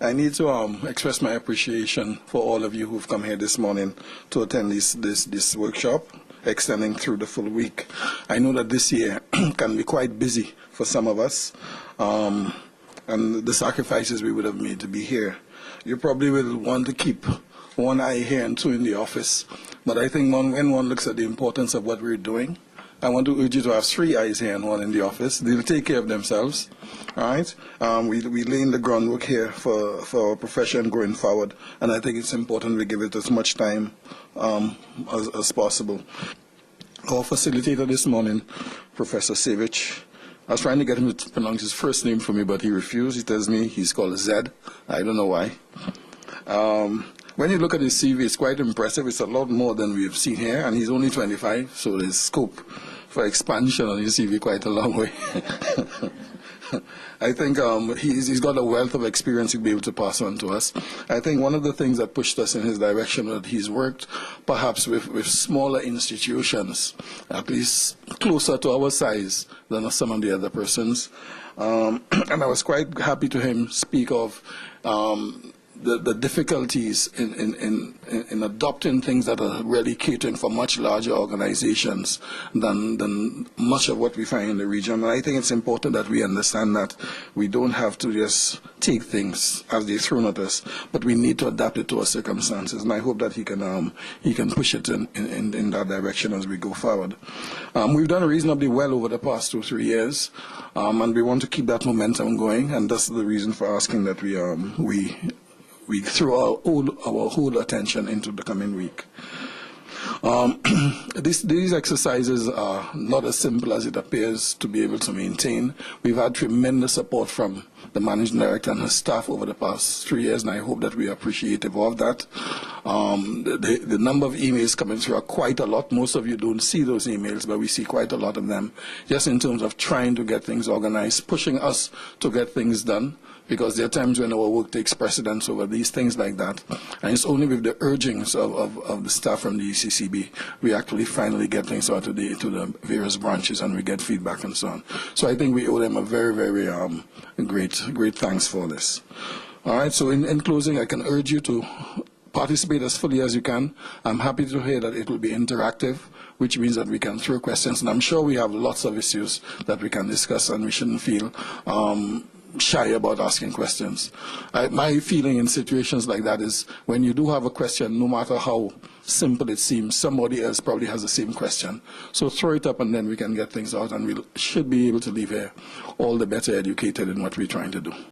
I need to express my appreciation for all of you who've come here this morning to attend this workshop, extending through the full week. I know that this year can be quite busy for some of us, and the sacrifices we would have made to be here. You probably will want to keep one eye here and two in the office, but I think when one looks at the importance of what we're doing, I want to urge you to have 3 eyes here and 1 in the office. They'll take care of themselves. All right? We laying the groundwork here for our profession going forward, and I think it's important we give it as much time as possible. Our facilitator this morning, Professor Savage, I was trying to get him to pronounce his first name for me, but he refused. He tells me he's called Zed. I don't know why. When you look at his CV, it's quite impressive. It's a lot more than we've seen here, and he's only 25, so there's scope for expansion on his CV quite a long way. I think he's got a wealth of experience he'll be able to pass on to us. I think one of the things that pushed us in his direction was that he's worked perhaps with smaller institutions, at least closer to our size than some of the other persons. And I was quite happy to hear him speak of the difficulties in adopting things that are really catering for much larger organizations than much of what we find in the region. And I think it's important that we understand that we don't have to just take things as they're thrown at us, but we need to adapt it to our circumstances. And I hope that he can push it in that direction as we go forward. We've done reasonably well over the past 2-3 years, and we want to keep that momentum going, and that's the reason for asking that we throw our whole attention into the coming week. These exercises are not as simple as it appears to be able to maintain. We've had tremendous support from the managing director and his staff over the past 3 years, and I hope that we are appreciative of that. The number of emails coming through are quite a lot. Most of you don't see those emails, but we see quite a lot of them, just in terms of trying to get things organized, pushing us to get things done, because there are times when our work takes precedence over these things like that. And it's only with the urgings of the staff from the ECCB we actually finally get things out to the various branches, and we get feedback and so on. So I think we owe them a very, very great thanks for this. All right, so in closing, I can urge you to participate as fully as you can. I'm happy to hear that it will be interactive, which means that we can throw questions, and I'm sure we have lots of issues that we can discuss, and we shouldn't feel shy about asking questions. My feeling in situations like that is when you do have a question, no matter how simple it seems, somebody else probably has the same question. So throw it up, and then we can get things out, and we should be able to leave here all the better educated in what we're trying to do.